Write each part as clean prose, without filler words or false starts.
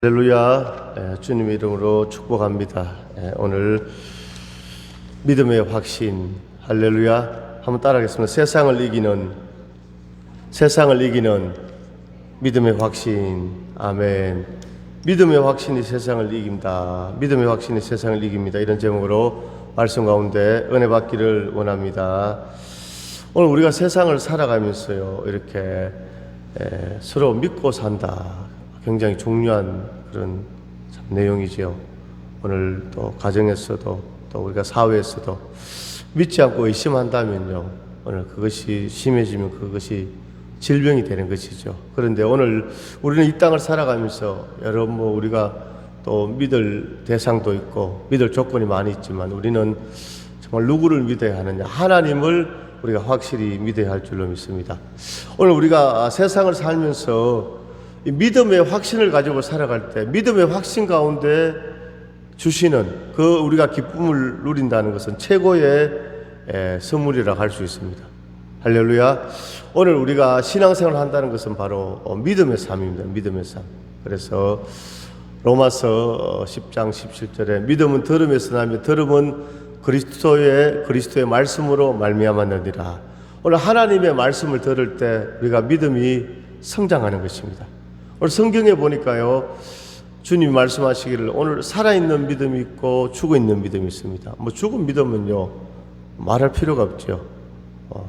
할렐루야. 주님의 이름으로 축복합니다. 오늘 믿음의 확신. 할렐루야. 한번 따라하겠습니다. 세상을 이기는 믿음의 확신. 아멘. 믿음의 확신이 세상을 이깁니다. 믿음의 확신이 세상을 이깁니다. 이런 제목으로 말씀 가운데 은혜 받기를 원합니다. 오늘 우리가 세상을 살아가면서요, 이렇게 서로 믿고 산다. 굉장히 중요한 그런 내용이지요. 오늘 또 가정에서도 또 우리가 사회에서도 믿지 않고 의심한다면요, 오늘 그것이 심해지면 그것이 질병이 되는 것이죠. 그런데 오늘 우리는 이 땅을 살아가면서 여러분 우리가 또 믿을 대상도 있고 믿을 조건이 많이 있지만 우리는 정말 누구를 믿어야 하느냐? 하나님을 우리가 확실히 믿어야 할 줄로 믿습니다. 오늘 우리가 세상을 살면서 이 믿음의 확신을 가지고 살아갈 때 믿음의 확신 가운데 주시는 그 우리가 기쁨을 누린다는 것은 최고의 선물이라 할 수 있습니다. 할렐루야. 오늘 우리가 신앙생활을 한다는 것은 바로 믿음의 삶입니다. 믿음의 삶. 그래서 로마서 10장 17절에 믿음은 들음에서 나며 들음은 그리스도의 말씀으로 말미암았느니라. 오늘 하나님의 말씀을 들을 때 우리가 믿음이 성장하는 것입니다. 오늘 성경에 보니까요, 주님이 말씀하시기를 오늘 살아있는 믿음이 있고 죽어있는 믿음이 있습니다. 죽은 믿음은요, 말할 필요가 없죠.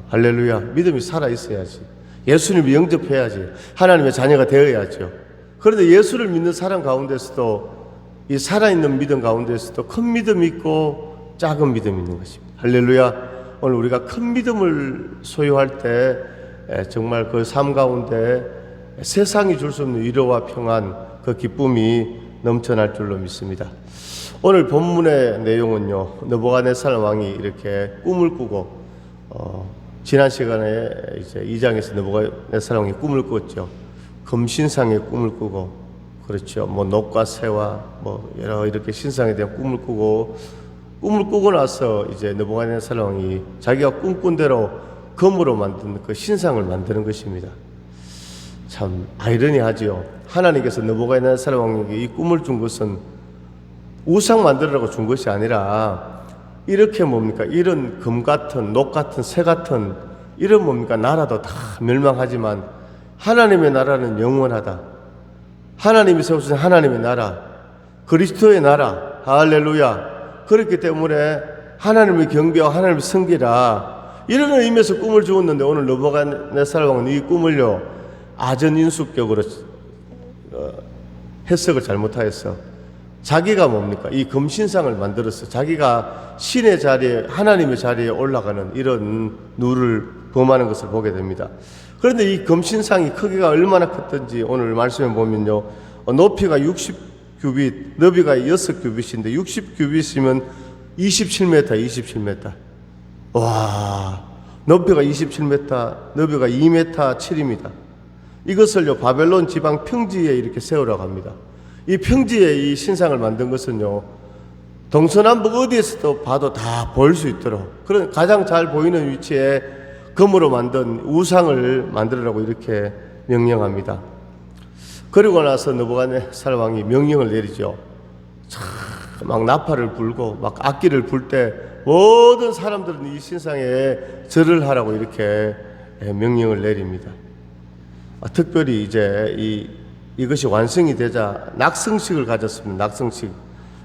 할렐루야. 믿음이 살아있어야지. 예수님을 영접해야지. 하나님의 자녀가 되어야죠. 그런데 예수를 믿는 사람 가운데서도 이 살아있는 믿음 가운데서도 큰 믿음이 있고 작은 믿음이 있는 것입니다. 할렐루야. 오늘 우리가 큰 믿음을 소유할 때 정말 그 삶 가운데 세상이 줄 수 없는 위로와 평안, 그 기쁨이 넘쳐날 줄로 믿습니다. 오늘 본문의 내용은요, 느부갓네살 왕이 이렇게 꿈을 꾸고 지난 시간에 이제 2장에서 느부갓네살 왕이 꿈을 꿨죠. 금신상의 꿈을 꾸고, 그렇죠. 녹과 새와 여러 이렇게 신상에 대한 꿈을 꾸고 나서 이제 느부갓네살 왕이 자기가 꿈꾼 대로 금으로 만든 그 신상을 만드는 것입니다. 참 아이러니하지요. 하나님께서 느부갓네살 왕에게 이 꿈을 준 것은 우상 만들으라고 준 것이 아니라 이렇게 이런 금 같은 녹 같은 새 같은 이런 나라도 다 멸망하지만 하나님의 나라는 영원하다. 하나님이 세우신 하나님의 나라, 그리스도의 나라. 할렐루야. 그렇기 때문에 하나님을 경배하고 하나님을 섬기라, 이런 의미에서 꿈을 주었는데 오늘 느부갓네살 왕은 이 꿈을요 아전인수격으로 해석을 잘못하였어. 자기가 이 금신상을 만들어서 자기가 신의 자리에, 하나님의 자리에 올라가는 이런 누를 범하는 것을 보게 됩니다. 그런데 이 금신상이 크기가 얼마나 컸던지 오늘 말씀에 보면요, 높이가 60규빗, 너비가 6규빗인데 60규빗이면 27m. 와, 높이가 27m, 너비가 2m 7입니다. 이것을요 바벨론 지방 평지에 이렇게 세우라고 합니다. 이 평지에 이 신상을 만든 것은요 동서남북 어디에서도 봐도 다 보일 수 있도록 그런 가장 잘 보이는 위치에 금으로 만든 우상을 만들으라고 이렇게 명령합니다. 그리고 나서 느부갓네살 왕이 명령을 내리죠. 막 나팔을 불고 막 악기를 불 때 모든 사람들은 이 신상에 절을 하라고 이렇게 명령을 내립니다. 특별히 이제 이것이 완성이 되자 낙성식을 가졌습니다.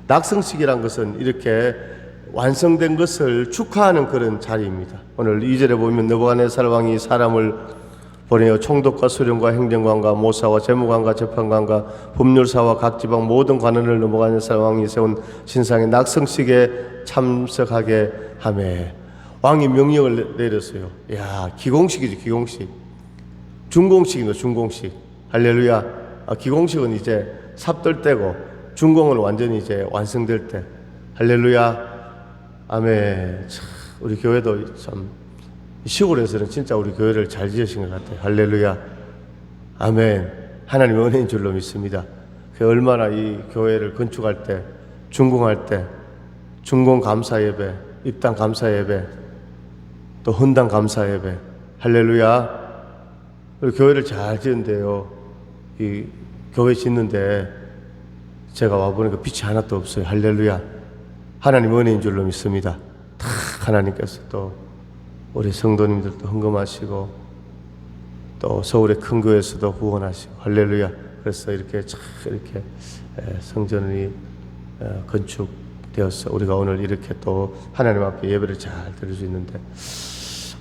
낙성식이란 것은 이렇게 완성된 것을 축하하는 그런 자리입니다. 오늘 2절에 보면 느부갓네살 왕이 사람을 보내어 총독과 수령과 행정관과 모사와 재무관과 재판관과 법률사와 각 지방 모든 관원을 느부갓네살 왕이 세운 신상의 낙성식에 참석하게 하매 왕이 명령을 내렸어요. 야, 기공식이죠. 기공식. 준공식입니다. 준공식. 할렐루야. 기공식은 이제 삽들 때고 준공은 완전히 이제 완성될 때. 할렐루야. 아멘. 우리 교회도 참 시골에서는 진짜 우리 교회를 잘 지으신 것 같아요. 할렐루야. 아멘. 하나님 은혜인 줄로 믿습니다. 그 얼마나 이 교회를 건축할 때, 준공할 때, 준공 감사 예배, 입당 감사 예배, 또 헌당 감사 예배. 할렐루야. 우리 교회를 잘 지은데요, 이 교회 짓는데 제가 와보니까 빛이 하나도 없어요. 할렐루야. 하나님 은혜인 줄로 믿습니다. 다 하나님께서 또 우리 성도님들도 헌금하시고 또 서울의 큰 교회에서도 후원하시고 할렐루야. 그래서 이렇게 성전이 건축되어서 우리가 오늘 이렇게 또 하나님 앞에 예배를 잘 드릴 수 있는데,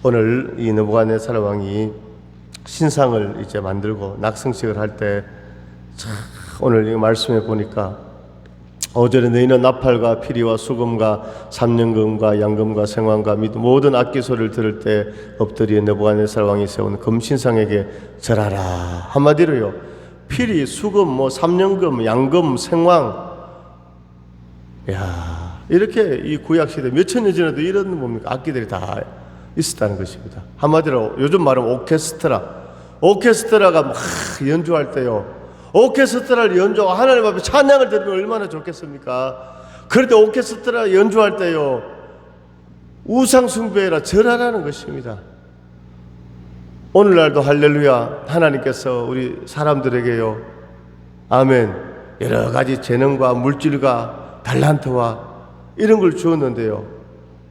오늘 이 느부갓네살 왕이 신상을 이제 만들고 낙성식을 할 때 오늘 이 말씀에 보니까 5절에 너희는 나팔과 피리와 수금과 삼년금과 양금과 생황과 및 모든 악기 소리를 들을 때 엎드려 느부갓네살 왕이 세운 금신상에게 절하라. 한마디로요, 피리, 수금, 삼년금, 양금, 생황, 야, 이렇게 이 구약 시대 몇천 년 전에도 이런 뭡니까 악기들이 다 있었다는 것입니다. 한마디로 요즘 말하면 오케스트라가 막 연주할 때요, 오케스트라를 연주하고 하나님 앞에 찬양을 드리면 얼마나 좋겠습니까? 그런데 오케스트라 연주할 때요, 우상 숭배라 절하라는 것입니다. 오늘날도 할렐루야, 하나님께서 우리 사람들에게요, 아멘, 여러 가지 재능과 물질과 달란트와 이런 걸 주었는데요,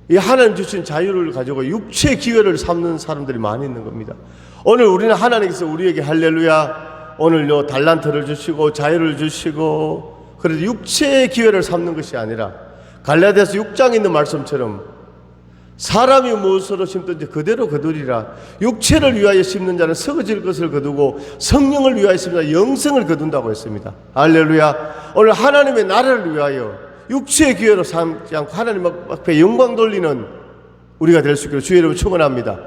이 하나님 주신 자유를 가지고 육체의 기회를 삼는 사람들이 많이 있는 겁니다. 오늘 우리는 하나님께서 우리에게 할렐루야, 오늘요 달란트를 주시고 자유를 주시고, 그래도 육체의 기회를 삼는 것이 아니라 갈라디아서 6장에 있는 말씀처럼 사람이 무엇으로 심든지 그대로 거두리라. 육체를 위하여 심는 자는 썩어질 것을 거두고 성령을 위하여 심는 자는 영생을 거둔다고 했습니다. 할렐루야. 오늘 하나님의 나라를 위하여 육체의 기회로 삼지 않고 하나님 앞에 영광 돌리는 우리가 될 수 있기를 주의 이름으로 축원합니다.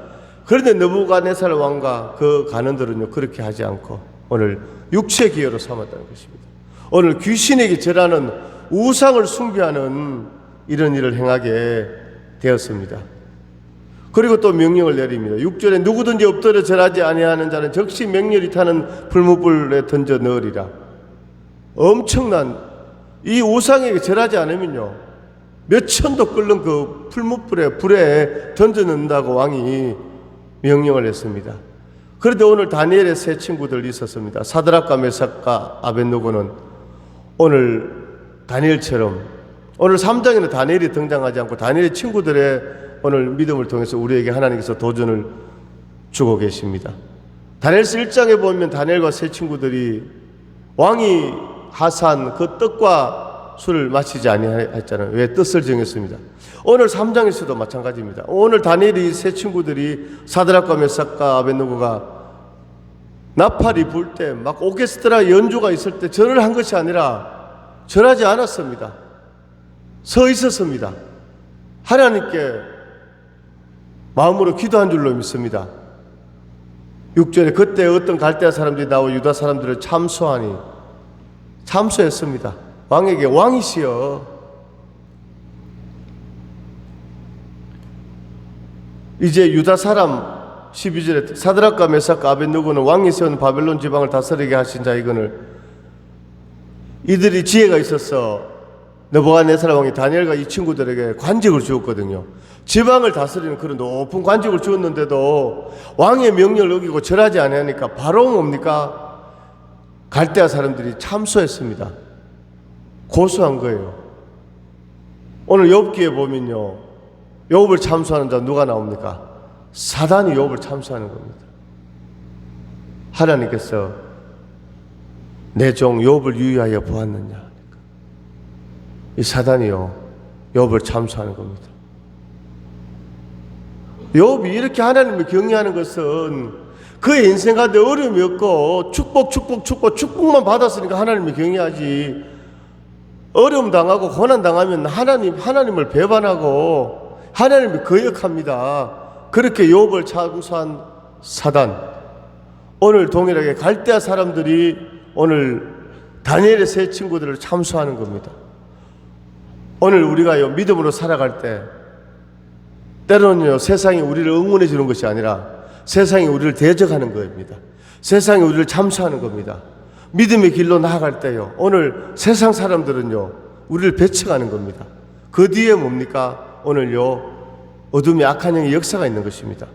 그런데 느부갓네살 왕과 그 간원들은요 그렇게 하지 않고 오늘 육체의 기회로 삼았다는 것입니다. 오늘 귀신에게 절하는 우상을 숭배하는 이런 일을 행하게 되었습니다. 그리고 또 명령을 내립니다. 6절에 누구든지 엎드려 절하지 아니하는 자는 즉시 맹렬히 타는 불못불에 던져 넣으리라. 엄청난 이 우상에게 절하지 않으면요 몇 천도 끓는 그 불에 던져 넣는다고 왕이 명령을 했습니다. 그런데 오늘 다니엘의 세 친구들이 있었습니다. 사드락과 메삭과 아벳느고는 오늘 다니엘처럼 오늘 3장에는 다니엘이 등장하지 않고 다니엘의 친구들의 오늘 믿음을 통해서 우리에게 하나님께서 도전을 주고 계십니다. 다니엘서 1장에 보면 다니엘과 세 친구들이 왕이 하산 그 떡과 술을 마시지 아니했잖아요. 왜? 뜻을 정했습니다. 오늘 3장에서도 마찬가지입니다. 오늘 다니엘이 세 친구들이 사드락과 메삭과 아벳느고가 나팔이 불 때 막 오케스트라 연주가 있을 때 절을 한 것이 아니라 절하지 않았습니다. 서 있었습니다. 하나님께 마음으로 기도한 줄로 믿습니다. 6절에 그때 어떤 갈대아 사람들이 나와 유다 사람들을 참소했습니다. 왕에게 왕이시여 이제 유다 사람 12절에 사드락과 메삭과 아벳느고는 왕이 세운 바벨론 지방을 다스리게 하신 자이거늘 이들이 지혜가 있어서 느부갓네살 왕이 다니엘과 이 친구들에게 관직을 주었거든요. 지방을 다스리는 그런 높은 관직을 주었는데도 왕의 명령을 어기고 절하지 않으니까 바로 뭡니까? 갈대아 사람들이 참소했습니다. 고소한 거예요. 오늘 욥기에 보면요 욥을 참소하는 자 누가 나옵니까? 사단이 욥을 참소하는 겁니다. 하나님께서 내 종 욥을 유의하여 보았느냐, 이 사단이요 욥을 참소하는 겁니다. 욥이 이렇게 하나님을 경외하는 것은 그의 인생 가운데 어려움이 없고 축복만 받았으니까 하나님을 경외하지, 어려움 당하고 고난 당하면 하나님을 배반하고 하나님을 거역합니다. 그렇게 욥을 참소한 사단, 오늘 동일하게 갈대아 사람들이 오늘 다니엘의 세 친구들을 참소하는 겁니다. 오늘 우리가요 믿음으로 살아갈 때 때로는요 세상이 우리를 응원해 주는 것이 아니라 세상이 우리를 대적하는 겁니다. 세상이 우리를 참소하는 겁니다. 믿음의 길로 나아갈 때요 오늘 세상 사람들은요 우리를 배척하는 겁니다. 그 뒤에 뭡니까? 오늘요 어둠의 악한 영의 역사가 있는 것입니다.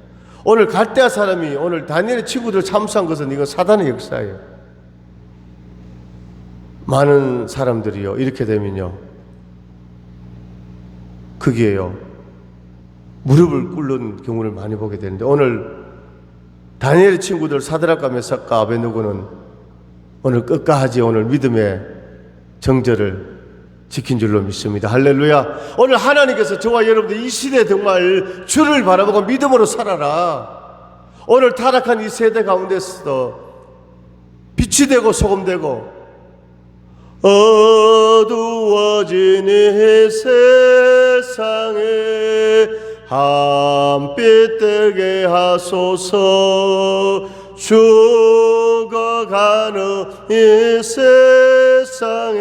오늘 갈대아 사람이 오늘 다니엘의 친구들을 참수한 것은 이건 사단의 역사예요. 많은 사람들이요, 이렇게 되면요, 거기에요, 무릎을 꿇는 경우를 많이 보게 되는데, 오늘 다니엘의 친구들 사드락과 메삭과 아베느고는 오늘 끝까지 오늘 믿음의 정절을 지킨 줄로 믿습니다. 할렐루야. 오늘 하나님께서 저와 여러분들 이 시대에 정말 주를 바라보고 믿음으로 살아라. 오늘 타락한 이 세대 가운데서도 빛이 되고 소금 되고 어두워진 이 세상에 한빛 뜨게 하소서. 죽어가는 이 세상에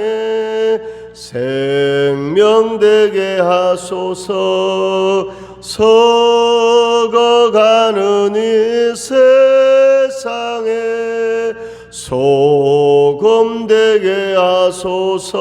생명되게 하소서. 썩어가는 이 세상에 소금되게 하소서.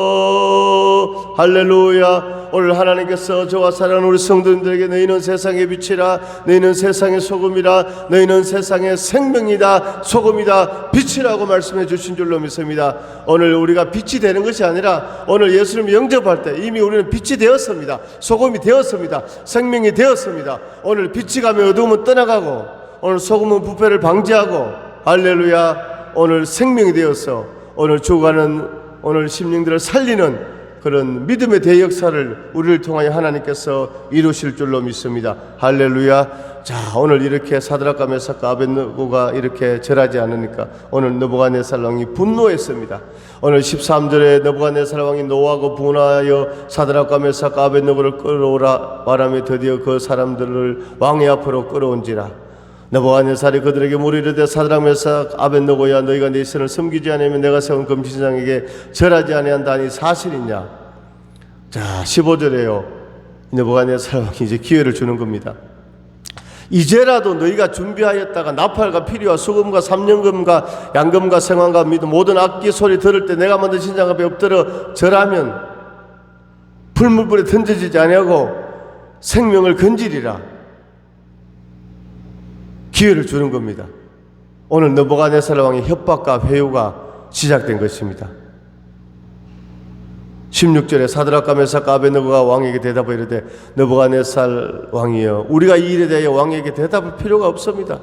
할렐루야. 오늘 하나님께서 저와 사랑하는 우리 성도님들에게 너희는 세상의 빛이라, 너희는 세상의 소금이라, 너희는 세상의 생명이다, 소금이다, 빛이라고 말씀해 주신 줄로 믿습니다. 오늘 우리가 빛이 되는 것이 아니라 오늘 예수님 영접할 때 이미 우리는 빛이 되었습니다. 소금이 되었습니다. 생명이 되었습니다. 오늘 빛이 가면 어두움은 떠나가고, 오늘 소금은 부패를 방지하고, 할렐루야. 오늘 생명이 되어서 오늘 죽어가는 오늘 심령들을 살리는 그런 믿음의 대역사를 우리를 통하여 하나님께서 이루실 줄로 믿습니다. 할렐루야. 자, 오늘 이렇게 사드락과 메삭과 아벳느고가 이렇게 절하지 않으니까 오늘 느부갓네살 왕이 분노했습니다. 오늘 13절에 느부갓네살 왕이 노하고 분하여 사드락과 메삭과 아벳느고를 끌어오라 말하며 드디어 그 사람들을 왕의 앞으로 끌어온지라. 느부갓네살이 그들에게 물으리되 사드락 메삭 아벳느고야, 너희가 내 신을 섬기지 않으면 내가 세운 금신상에게 절하지 아니한다니 사실이냐. 자, 15절에요 느부갓네살 왕이 이제 기회를 주는 겁니다. 이제라도 너희가 준비하였다가 나팔과 피리와 수금과 삼년금과 양금과 생황과 미도 모든 악기 소리 들을 때 내가 만든 신상 앞에 엎드려 절하면 불물불에 던져지지 아니하고 생명을 건지리라. 기회를 주는 겁니다. 오늘 느부갓네살 왕의 협박과 회유가 시작된 것입니다. 16절에 사드락과 메삭과 아벳느고가 왕에게 대답하여 이르되 느부갓네살 왕이여, 우리가 이 일에 대하여 왕에게 대답할 필요가 없습니다.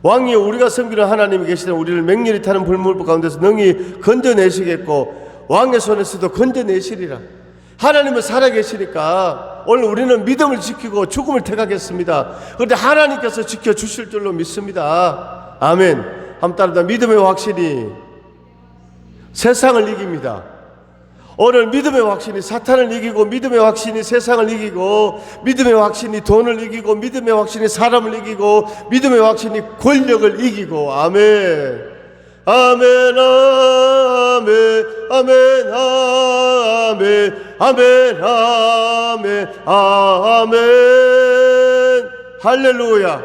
왕이여, 우리가 섬기는 하나님이 계시는 우리를 맹렬히 타는 불물불 가운데서 능히 건져내시겠고 왕의 손에서도 건져내시리라. 하나님은 살아계시니까 오늘 우리는 믿음을 지키고 죽음을 택하겠습니다. 그런데 하나님께서 지켜주실 줄로 믿습니다. 아멘. 한번 따르다. 믿음의 확신이 세상을 이깁니다. 오늘 믿음의 확신이 사탄을 이기고, 믿음의 확신이 세상을 이기고, 믿음의 확신이 돈을 이기고, 믿음의 확신이 사람을 이기고, 믿음의 확신이 권력을 이기고. 아멘. 아멘. 아멘. 아멘. 아멘. 아멘. 아멘. 아멘. 할렐루야.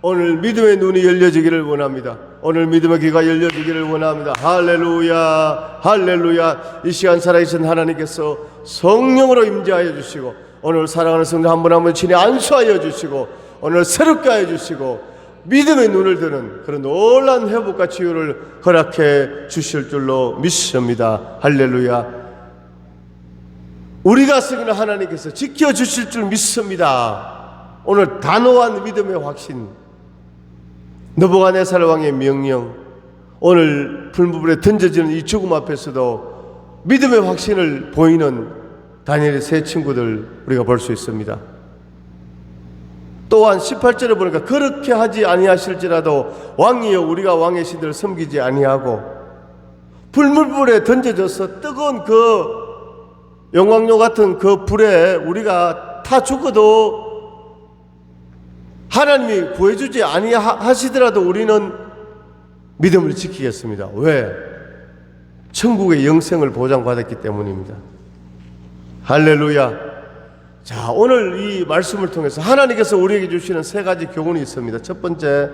오늘 믿음의 눈이 열려지기를 원합니다. 오늘 믿음의 귀가 열려지기를 원합니다. 할렐루야. 할렐루야. 이 시간 살아계신 하나님께서 성령으로 임재하여 주시고, 오늘 사랑하는 성도 한 분 한 분 친히 안수하여 주시고, 오늘 새롭게 하여 주시고, 믿음의 눈을 드는 그런 놀라운 회복과 치유를 허락해 주실 줄로 믿습니다. 할렐루야. 우리가 섬기는 하나님께서 지켜주실 줄 믿습니다. 오늘 단호한 믿음의 확신, 느부갓네살 왕의 명령, 오늘 불물불에 던져지는 이 죽음 앞에서도 믿음의 확신을 보이는 다니엘의 세 친구들 우리가 볼 수 있습니다. 또한 18절에 보니까 그렇게 하지 아니하실지라도 왕이여, 우리가 왕의 신들을 섬기지 아니하고 불물불에 던져져서 뜨거운 그 영광로 같은 그 불에 우리가 타 죽어도 하나님이 구해주지 아니하시더라도 우리는 믿음을 지키겠습니다. 왜? 천국의 영생을 보장받았기 때문입니다. 할렐루야. 자, 오늘 이 말씀을 통해서 하나님께서 우리에게 주시는 세 가지 교훈이 있습니다. 첫 번째,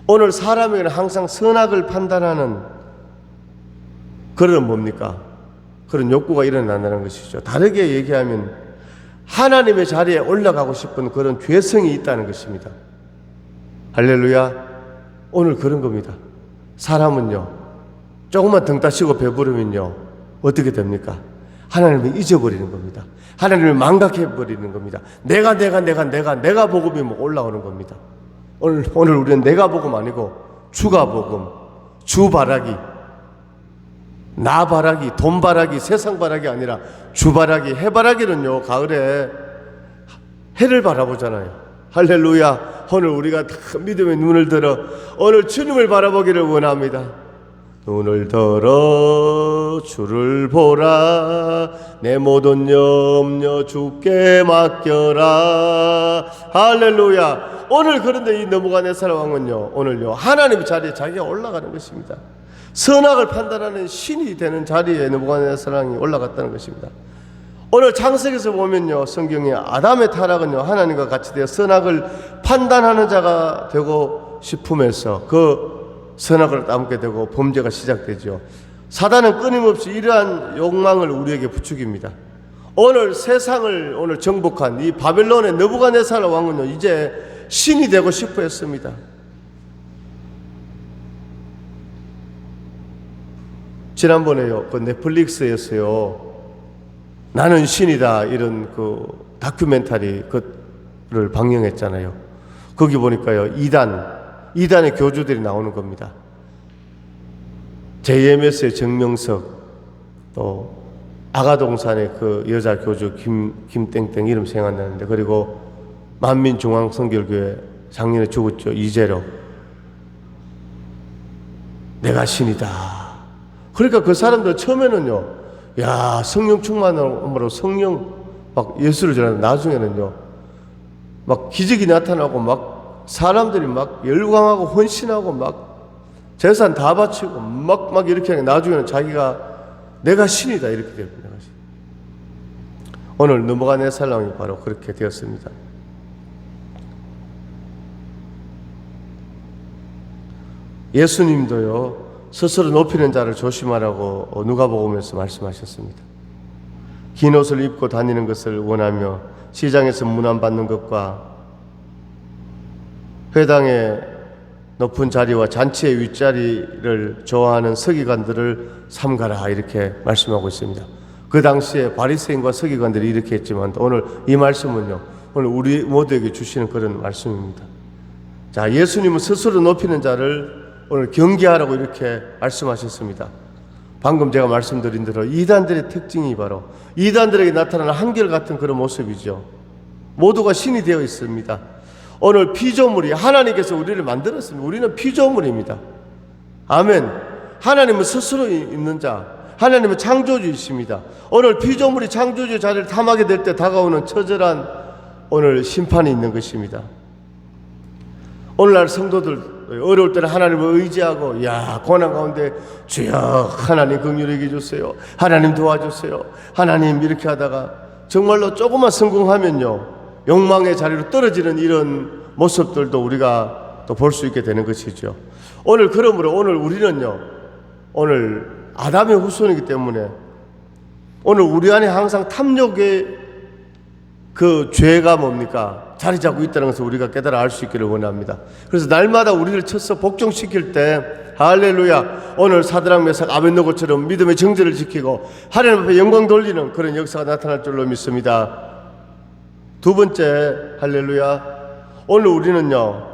오늘 사람에게는 항상 선악을 판단하는 그런 뭡니까? 그런 욕구가 일어난다는 것이죠. 다르게 얘기하면 하나님의 자리에 올라가고 싶은 그런 죄성이 있다는 것입니다. 할렐루야. 오늘 그런 겁니다. 사람은요, 조금만 등 따시고 배부르면요 어떻게 됩니까? 하나님을 잊어버리는 겁니다. 하나님을 망각해버리는 겁니다. 내가 복음이 올라오는 겁니다. 오늘 우리는 내가 복음 아니고 주가 복음, 주 바라기, 나 바라기, 돈 바라기, 세상 바라기 아니라 주 바라기. 해 바라기는요 가을에 해를 바라보잖아요. 할렐루야. 오늘 우리가 다 믿음의 눈을 들어 오늘 주님을 바라보기를 원합니다. 눈을 들어 주를 보라. 내 모든 염려 주께 맡겨라. 할렐루야. 오늘 그런데 이 느부갓네살 왕은요 오늘요 하나님의 자리에 자기가 올라가는 것입니다. 선악을 판단하는 신이 되는 자리에 느부갓네살 왕이 올라갔다는 것입니다. 오늘 창세기에서 보면요 성경에 아담의 타락은요 하나님과 같이 되어 선악을 판단하는 자가 되고 싶으면서 그 선악을 따먹게 되고 범죄가 시작되죠. 사단은 끊임없이 이러한 욕망을 우리에게 부추깁니다. 오늘 세상을 오늘 정복한 이 바벨론의 느부갓네살 왕은요 이제 신이 되고 싶어 했습니다. 지난번에요 그 넷플릭스에서요 나는 신이다 이런 그 다큐멘터리 그를 방영했잖아요. 거기 보니까요 이단의 교주들이 나오는 겁니다. JMS의 정명석, 또 아가동산의 그 여자 교주 김땡땡 이름 생각나는데, 그리고 만민중앙성결교회 작년에 죽었죠 이재로. 내가 신이다. 그러니까 그 사람들 처음에는요 야 성령 충만함으로 성령 막 예수를 전하는데 나중에는요 막 기적이 나타나고 막 사람들이 막 열광하고 헌신하고 막 재산 다 바치고 막 이렇게 하니까 나중에는 자기가 내가 신이다 이렇게 됩니다. 오늘 느부갓네살 왕이 바로 그렇게 되었습니다. 예수님도요 스스로 높이는 자를 조심하라고 누가복음에서 말씀하셨습니다. 긴 옷을 입고 다니는 것을 원하며 시장에서 문안받는 것과 회당의 높은 자리와 잔치의 윗자리를 좋아하는 서기관들을 삼가라 이렇게 말씀하고 있습니다. 그 당시에 바리새인과 서기관들이 이렇게 했지만 오늘 이 말씀은요 오늘 우리 모두에게 주시는 그런 말씀입니다. 자, 예수님은 스스로 높이는 자를 오늘 경계하라고 이렇게 말씀하셨습니다. 방금 제가 말씀드린 대로 이단들의 특징이 바로 이단들에게 나타나는 한결같은 그런 모습이죠. 모두가 신이 되어 있습니다. 오늘 피조물이 하나님께서 우리를 만들었습니다. 우리는 피조물입니다. 아멘. 하나님은 스스로 있는 자, 하나님은 창조주이십니다. 오늘 피조물이 창조주의 자리를 탐하게 될 때 다가오는 처절한 오늘 심판이 있는 것입니다. 오늘날 성도들 어려울 때는 하나님을 의지하고 고난 가운데 주여 하나님 긍휼히 여겨주세요, 하나님 도와주세요, 하나님 이렇게 하다가 정말로 조금만 성공하면요 욕망의 자리로 떨어지는 이런 모습들도 우리가 또 볼 수 있게 되는 것이죠. 오늘 그러므로 오늘 우리는요 오늘 아담의 후손이기 때문에 오늘 우리 안에 항상 탐욕의 그 죄가 뭡니까? 자리 잡고 있다는 것을 우리가 깨달아 알 수 있기를 원합니다. 그래서 날마다 우리를 쳐서 복종시킬 때 할렐루야 오늘 사드락 메삭 아벳느고처럼 믿음의 정죄를 지키고 하나님 앞에 영광 돌리는 그런 역사가 나타날 줄로 믿습니다. 두 번째 할렐루야 오늘 우리는요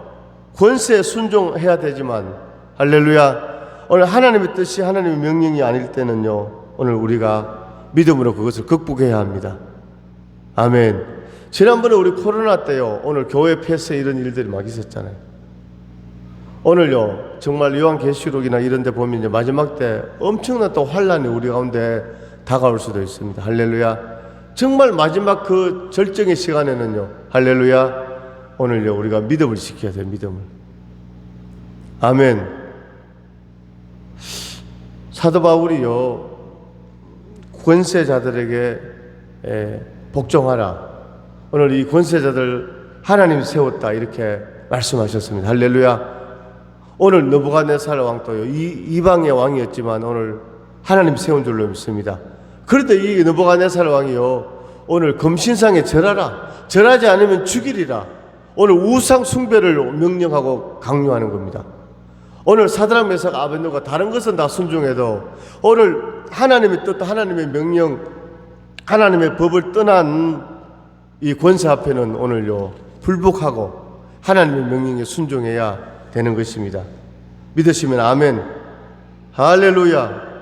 권세에 순종해야 되지만 할렐루야 오늘 하나님의 뜻이 하나님의 명령이 아닐 때는요 오늘 우리가 믿음으로 그것을 극복해야 합니다. 아멘. 지난번에 우리 코로나 때요 오늘 교회 폐쇄 이런 일들이 막 있었잖아요. 오늘요 정말 요한계시록이나 이런 데 보면 이제 마지막 때 엄청난 또 환란이 우리 가운데 다가올 수도 있습니다. 할렐루야. 정말 마지막 그 절정의 시간에는요 할렐루야 오늘요 우리가 믿음을 지켜야 돼요. 믿음을. 아멘. 사도 바울이요 권세자들에게 복종하라. 오늘 이 권세자들 하나님이 세웠다 이렇게 말씀하셨습니다. 할렐루야. 오늘 느부갓네살 왕도요 이방의 왕이었지만 오늘 하나님 세운 줄로 믿습니다. 그런데 이 느부갓네살 왕이요 오늘 금신상에 절하라, 절하지 않으면 죽이리라. 오늘 우상 숭배를 명령하고 강요하는 겁니다. 오늘 사드락 메삭 아벳네고가 다른 것은 다 순종해도 오늘 하나님의 뜻, 하나님의 명령, 하나님의 법을 떠난 이 권세 앞에는 오늘요 불복하고 하나님의 명령에 순종해야 되는 것입니다. 믿으시면 아멘. 할렐루야.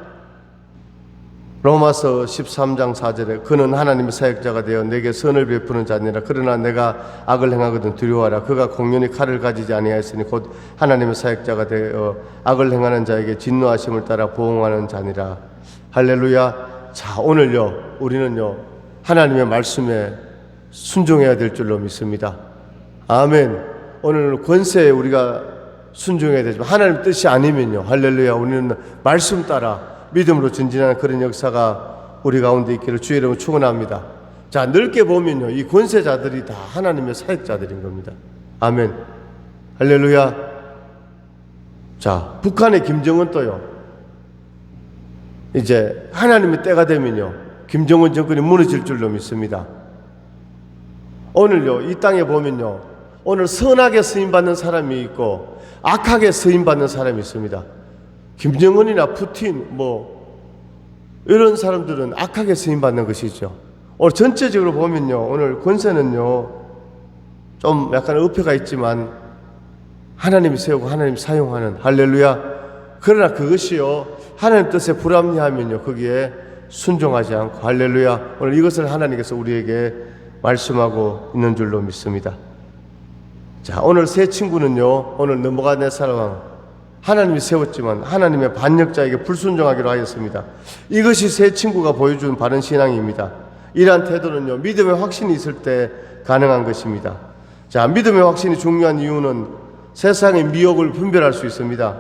로마서 13장 4절에 그는 하나님의 사역자가 되어 내게 선을 베푸는 자니라. 그러나 내가 악을 행하거든 두려워하라. 그가 공연히 칼을 가지지 아니하였으니 곧 하나님의 사역자가 되어 악을 행하는 자에게 진노하심을 따라 보응하는 자니라. 할렐루야. 자, 오늘요 우리는요 하나님의 말씀에 순종해야 될 줄로 믿습니다. 아멘. 오늘 권세에 우리가 순종해야 되지만 하나님 뜻이 아니면요 할렐루야 우리는 말씀 따라 믿음으로 전진하는 그런 역사가 우리 가운데 있기를 주의 이름으로 축원합니다. 자, 넓게 보면요 이 권세자들이 다 하나님의 사역자들인 겁니다. 아멘. 할렐루야. 자, 북한의 김정은 또요 이제 하나님의 때가 되면요 김정은 정권이 무너질 줄로 믿습니다. 오늘요 이 땅에 보면요 오늘 선하게 쓰임받는 사람이 있고 악하게 쓰임받는 사람이 있습니다. 김정은이나 푸틴 이런 사람들은 악하게 쓰임받는 것이죠. 오늘 전체적으로 보면요 오늘 권세는요 좀 약간 의표가 있지만 하나님이 세우고 하나님이 사용하는 할렐루야. 그러나 그것이요 하나님 뜻에 불합리하면요 거기에 순종하지 않고 할렐루야. 오늘 이것을 하나님께서 우리에게 말씀하고 있는 줄로 믿습니다. 자, 오늘 세 친구는요 오늘 느부갓네살 왕 하나님이 세웠지만 하나님의 반역자에게 불순종하기로 하였습니다. 이것이 세 친구가 보여준 바른 신앙입니다. 이러한 태도는요 믿음의 확신이 있을 때 가능한 것입니다. 자, 믿음의 확신이 중요한 이유는 세상의 미혹을 분별할 수 있습니다.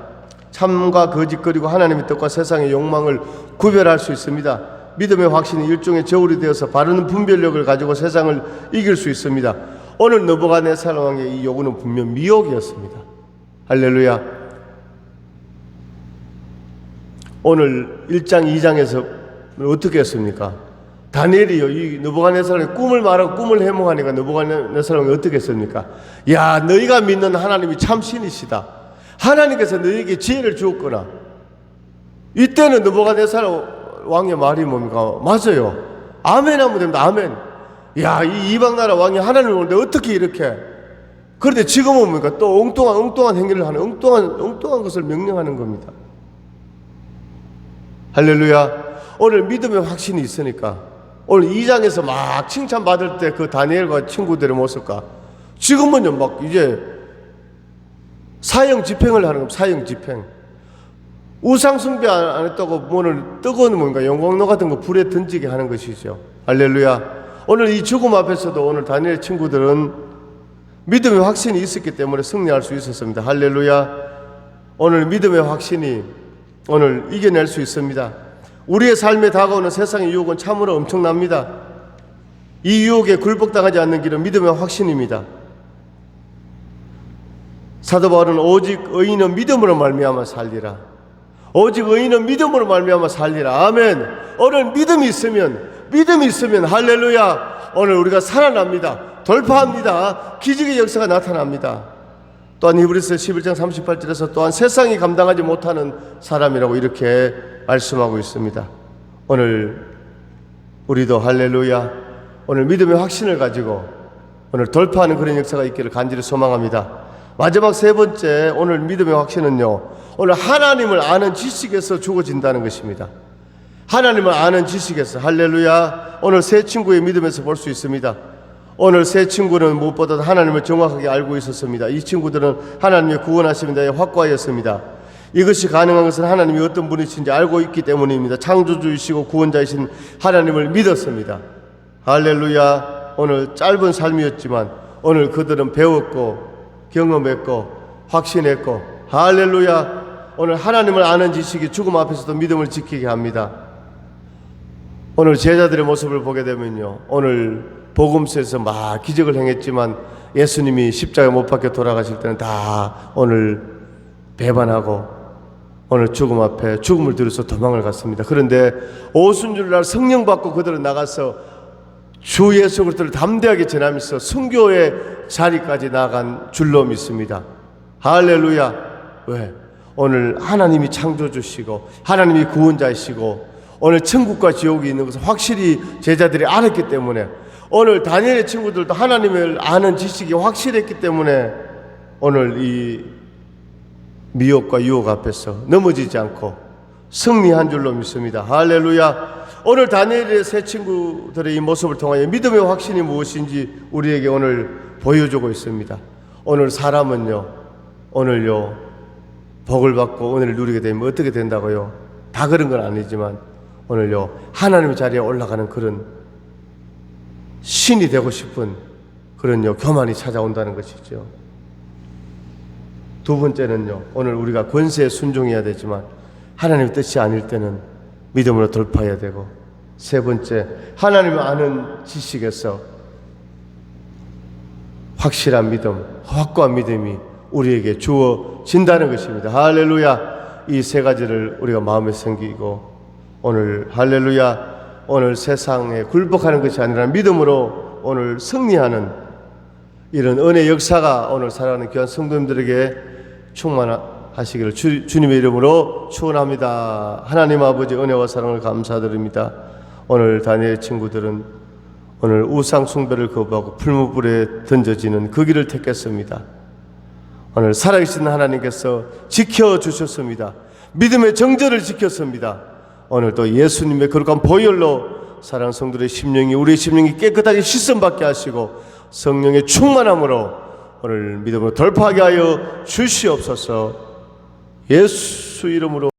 참과 거짓 그리고 하나님의 뜻과 세상의 욕망을 구별할 수 있습니다. 믿음의 확신이 일종의 저울이 되어서 바른 분별력을 가지고 세상을 이길 수 있습니다. 오늘 느부갓네살 왕의 이 요구는 분명 미혹이었습니다. 할렐루야. 오늘 1장 2장에서 어떻게 했습니까? 다니엘이요 이 느부갓네살의 꿈을 말하고 꿈을 해몽하니까 느부갓네살 왕이 어떻게 했습니까? 야, 너희가 믿는 하나님이 참 신이시다. 하나님께서 너희에게 지혜를 주었구나. 이때는 느부갓네살 왕의 말이 뭡니까? 맞아요. 아멘 하면 됩니다. 아멘. 야, 이 이방 나라 왕이 하나님을 보는데 어떻게 이렇게? 그런데 지금은 뭡니까? 또 엉뚱한 행위를 하는 엉뚱한 것을 명령하는 겁니다. 할렐루야. 오늘 믿음의 확신이 있으니까 오늘 2장에서 막 칭찬받을 때 그 다니엘과 친구들의 모습과 지금은요 막 이제 사형 집행을 하는 겁니다. 사형 집행. 우상 숭배 안 했다고 오늘 뜨거운 뭔가 영광로 같은 거 불에 던지게 하는 것이죠. 할렐루야. 오늘 이 죽음 앞에서도 오늘 다니엘 친구들은 믿음의 확신이 있었기 때문에 승리할 수 있었습니다. 할렐루야. 오늘 믿음의 확신이 오늘 이겨낼 수 있습니다. 우리의 삶에 다가오는 세상의 유혹은 참으로 엄청납니다. 이 유혹에 굴복당하지 않는 길은 믿음의 확신입니다. 사도 바울은 오직 의인은 믿음으로 말미암아 살리라. 오직 의인은 믿음으로 말미암아 살리라. 아멘. 오늘 믿음이 있으면 할렐루야. 오늘 우리가 살아납니다. 돌파합니다. 기적의 역사가 나타납니다. 또한 히브리서 11장 38절에서 또한 세상이 감당하지 못하는 사람이라고 이렇게 말씀하고 있습니다. 오늘 우리도 할렐루야 오늘 믿음의 확신을 가지고 오늘 돌파하는 그런 역사가 있기를 간절히 소망합니다. 마지막 세 번째 오늘 믿음의 확신은요 오늘 하나님을 아는 지식에서 주어진다는 것입니다. 하나님을 아는 지식에서 할렐루야. 오늘 세 친구의 믿음에서 볼 수 있습니다. 오늘 세 친구는 무엇보다 하나님을 정확하게 알고 있었습니다. 이 친구들은 하나님의 구원하심에 대해 확고하였습니다. 이것이 가능한 것은 하나님이 어떤 분이신지 알고 있기 때문입니다. 창조주이시고 구원자이신 하나님을 믿었습니다. 할렐루야. 오늘 짧은 삶이었지만 오늘 그들은 배웠고 경험했고 확신했고 할렐루야. 오늘 하나님을 아는 지식이 죽음 앞에서도 믿음을 지키게 합니다. 오늘 제자들의 모습을 보게 되면요 오늘 복음서에서 막 기적을 행했지만 예수님이 십자가에 못 박혀 돌아가실 때는 다 오늘 배반하고 오늘 죽음 앞에 죽음을 들어서 도망을 갔습니다. 그런데 오순절날 성령 받고 그들은 나가서 주 예수 그리스도를 담대하게 전하면서 순교의 자리까지 나간 줄로 믿습니다. 할렐루야. 왜? 오늘 하나님이 창조주시고 하나님이 구원자이시고 오늘 천국과 지옥이 있는 것을 확실히 제자들이 알았기 때문에, 오늘 다니엘의 친구들도 하나님을 아는 지식이 확실했기 때문에 오늘 이 미혹과 유혹 앞에서 넘어지지 않고 승리한 줄로 믿습니다. 할렐루야. 오늘 다니엘의 세 친구들의 이 모습을 통하여 믿음의 확신이 무엇인지 우리에게 오늘 보여주고 있습니다. 오늘 사람은요, 오늘요 복을 받고 은혜를 누리게 되면 어떻게 된다고요? 다 그런 건 아니지만 오늘요 하나님의 자리에 올라가는 그런 신이 되고 싶은 그런요 교만이 찾아온다는 것이죠. 두 번째는요, 오늘 우리가 권세에 순종해야 되지만 하나님의 뜻이 아닐 때는 믿음으로 돌파해야 되고, 세 번째, 하나님을 아는 지식에서 확실한 믿음, 확고한 믿음이 우리에게 주어진다는 것입니다. 할렐루야. 이 세 가지를 우리가 마음에 생기고, 오늘 할렐루야, 오늘 세상에 굴복하는 것이 아니라 믿음으로 오늘 승리하는 이런 은혜 역사가 오늘 살아가는 귀한 성도님들에게 충만하시기를 주님의 이름으로 축원합니다. 하나님 아버지 은혜와 사랑을 감사드립니다. 오늘 다니엘 친구들은 오늘 우상 숭배를 거부하고 풀무불에 던져지는 그 길을 택했습니다. 오늘 살아계신 하나님께서 지켜주셨습니다. 믿음의 정절을 지켰습니다. 오늘 또 예수님의 거룩한 보혈로 사랑하는 성도들의 심령이, 우리의 심령이 깨끗하게 씻음받게 하시고 성령의 충만함으로 오늘 믿음으로 돌파하게 하여 주시옵소서. 예수 이름으로